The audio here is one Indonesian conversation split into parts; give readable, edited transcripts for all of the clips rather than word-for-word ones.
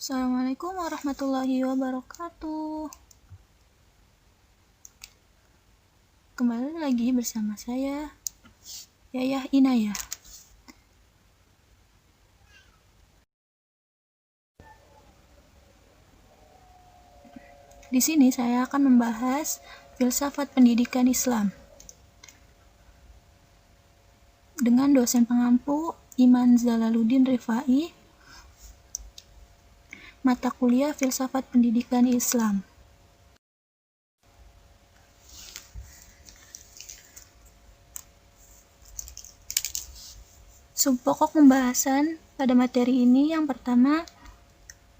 Assalamualaikum warahmatullahi wabarakatuh. Kembali lagi bersama saya, Yayah Inayah. Di sini saya akan membahas filsafat pendidikan Islam dengan dosen pengampu Iman Zalaluddin Rifai, mata kuliah Filsafat Pendidikan Islam. Subpokok pembahasan pada materi ini yang pertama,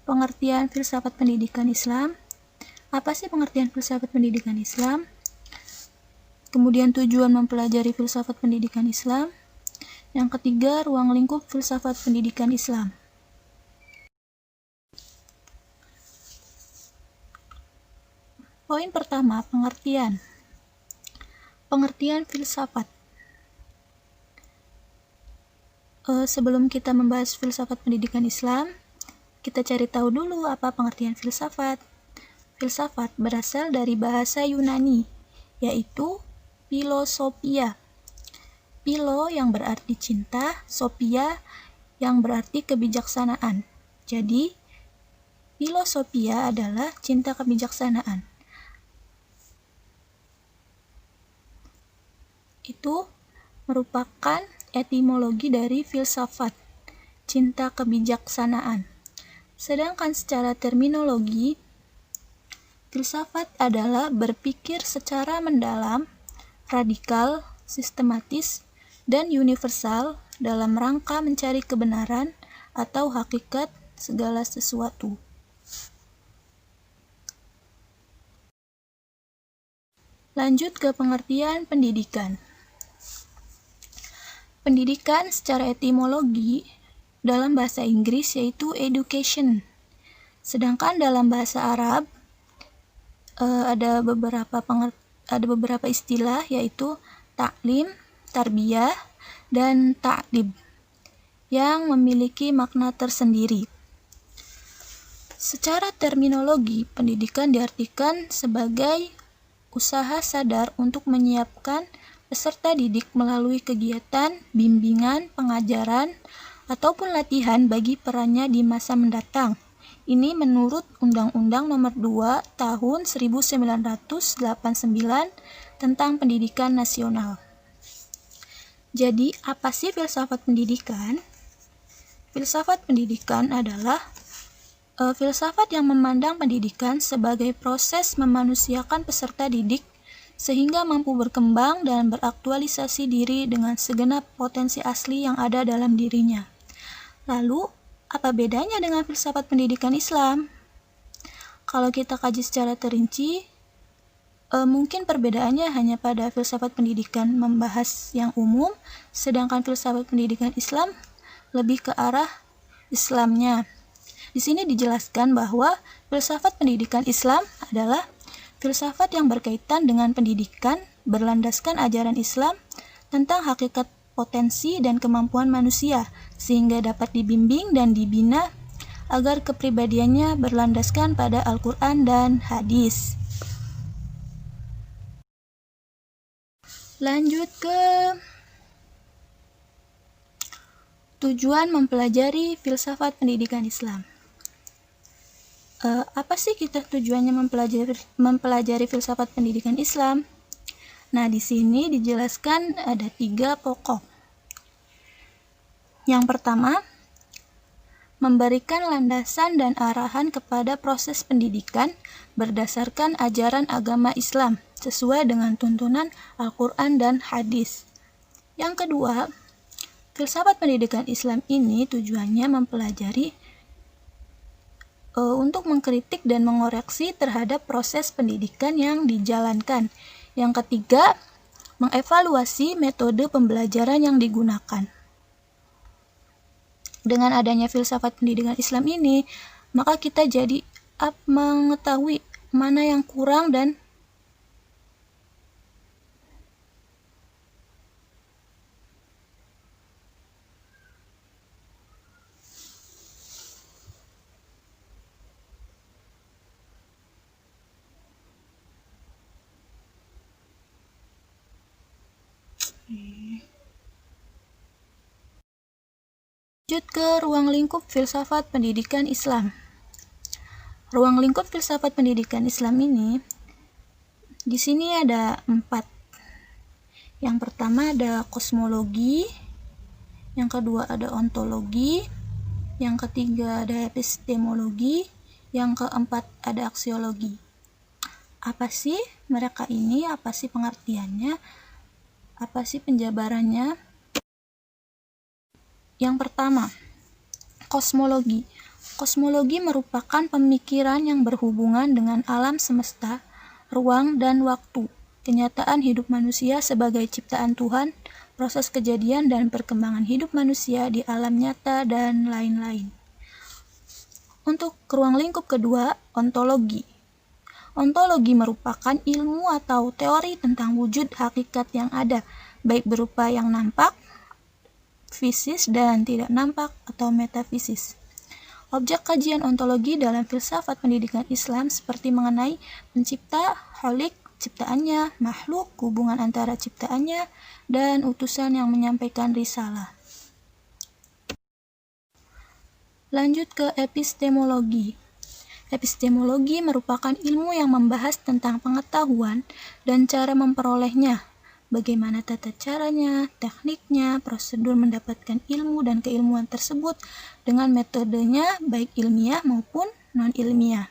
pengertian filsafat pendidikan Islam. Apa sih pengertian filsafat pendidikan Islam? Kemudian tujuan mempelajari filsafat pendidikan Islam. Yang ketiga, ruang lingkup filsafat pendidikan Islam. Poin pertama, pengertian. Pengertian filsafat. Sebelum kita membahas filsafat pendidikan Islam, kita cari tahu dulu apa pengertian filsafat. Filsafat berasal dari bahasa Yunani, yaitu philosophia. Philo yang berarti cinta, sophia yang berarti kebijaksanaan. Jadi, philosophia adalah cinta kebijaksanaan. Itu merupakan etimologi dari filsafat, cinta kebijaksanaan. Sedangkan secara terminologi, filsafat adalah berpikir secara mendalam, radikal, sistematis, dan universal dalam rangka mencari kebenaran atau hakikat segala sesuatu. Lanjut ke pengertian pendidikan. Pendidikan secara etimologi dalam bahasa Inggris yaitu education. Sedangkan dalam bahasa Arab ada beberapa istilah yaitu taklim, tarbiyah, dan ta'dib yang memiliki makna tersendiri. Secara terminologi, pendidikan diartikan sebagai usaha sadar untuk menyiapkan peserta didik melalui kegiatan, bimbingan, pengajaran, ataupun latihan bagi perannya di masa mendatang. Ini menurut Undang-Undang Nomor 2 Tahun 1989 tentang Pendidikan Nasional. Jadi, apa sih filsafat pendidikan? Filsafat pendidikan adalah filsafat yang memandang pendidikan sebagai proses memanusiakan peserta didik sehingga mampu berkembang dan beraktualisasi diri dengan segenap potensi asli yang ada dalam dirinya. Lalu, apa bedanya dengan filsafat pendidikan Islam? Kalau kita kaji secara terinci, mungkin perbedaannya hanya pada filsafat pendidikan membahas yang umum, sedangkan filsafat pendidikan Islam lebih ke arah Islamnya. Di sini dijelaskan bahwa filsafat pendidikan Islam adalah filsafat yang berkaitan dengan pendidikan berlandaskan ajaran Islam tentang hakikat potensi dan kemampuan manusia sehingga dapat dibimbing dan dibina agar kepribadiannya berlandaskan pada Al-Quran dan hadis. Lanjut ke tujuan mempelajari filsafat pendidikan Islam. Apa sih kita tujuannya mempelajari filsafat pendidikan Islam? Nah, di sini dijelaskan ada 3 pokok. Yang pertama, memberikan landasan dan arahan kepada proses pendidikan berdasarkan ajaran agama Islam sesuai dengan tuntunan Al-Quran dan hadis. Yang kedua, filsafat pendidikan Islam ini tujuannya mempelajari untuk mengkritik dan mengoreksi terhadap proses pendidikan yang dijalankan. Yang ketiga, mengevaluasi metode pembelajaran yang digunakan. Dengan adanya filsafat pendidikan Islam ini, maka kita jadi mengetahui mana yang kurang dan Lanjut ke ruang lingkup filsafat pendidikan Islam. Ruang lingkup filsafat pendidikan Islam ini, di sini ada 4. Yang pertama ada kosmologi, yang kedua ada ontologi, yang ketiga ada epistemologi, yang keempat ada aksiologi. Apa sih mereka ini? Apa sih pengertiannya? Apa sih penjabarannya? Yang pertama, kosmologi. Kosmologi merupakan pemikiran yang berhubungan dengan alam semesta, ruang dan waktu, kenyataan hidup manusia sebagai ciptaan Tuhan, proses kejadian dan perkembangan hidup manusia di alam nyata, dan lain-lain. Untuk ruang lingkup kedua, ontologi. Ontologi merupakan ilmu atau teori tentang wujud hakikat yang ada, baik berupa yang nampak, fisis, dan tidak nampak atau metafisis. Objek kajian ontologi dalam filsafat pendidikan Islam seperti mengenai pencipta, kholik, ciptaannya, makhluk, hubungan antara ciptaannya, dan utusan yang menyampaikan risalah. Lanjut ke epistemologi. Epistemologi merupakan ilmu yang membahas tentang pengetahuan dan cara memperolehnya, bagaimana tata caranya, tekniknya, prosedur mendapatkan ilmu dan keilmuan tersebut dengan metodenya baik ilmiah maupun non-ilmiah.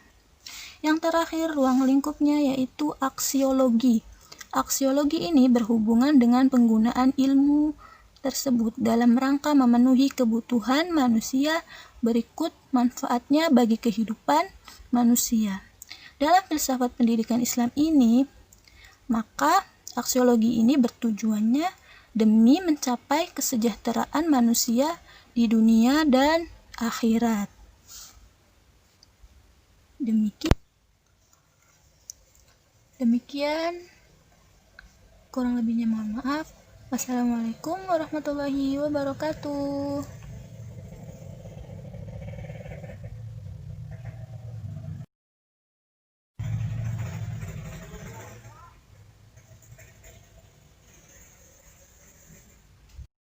Yang terakhir ruang lingkupnya yaitu aksiologi. Aksiologi ini berhubungan dengan penggunaan ilmu tersebut dalam rangka memenuhi kebutuhan manusia, berikut manfaatnya bagi kehidupan manusia. Dalam filsafat pendidikan Islam ini, maka aksiologi ini bertujuannya demi mencapai kesejahteraan manusia di dunia dan akhirat. Demikian, kurang lebihnya mohon maaf. Wassalamualaikum warahmatullahi wabarakatuh.